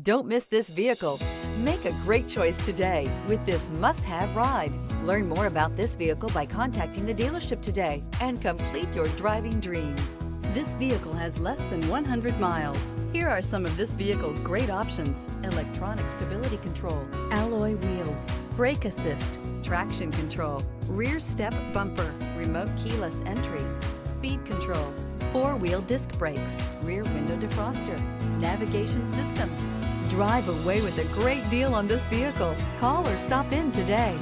Don't miss this vehicle. Make a great choice today with this must-have ride. Learn more about this vehicle by contacting the dealership today and complete your driving dreams. This vehicle has less than 100 miles. Here are some of this vehicle's great options: electronic stability control, alloy wheels, brake assist, traction control, rear step bumper, remote keyless entry, speed control, four-wheel disc brakes, rear window defroster, navigation system. Drive away with a great deal on this vehicle. Call or stop in today.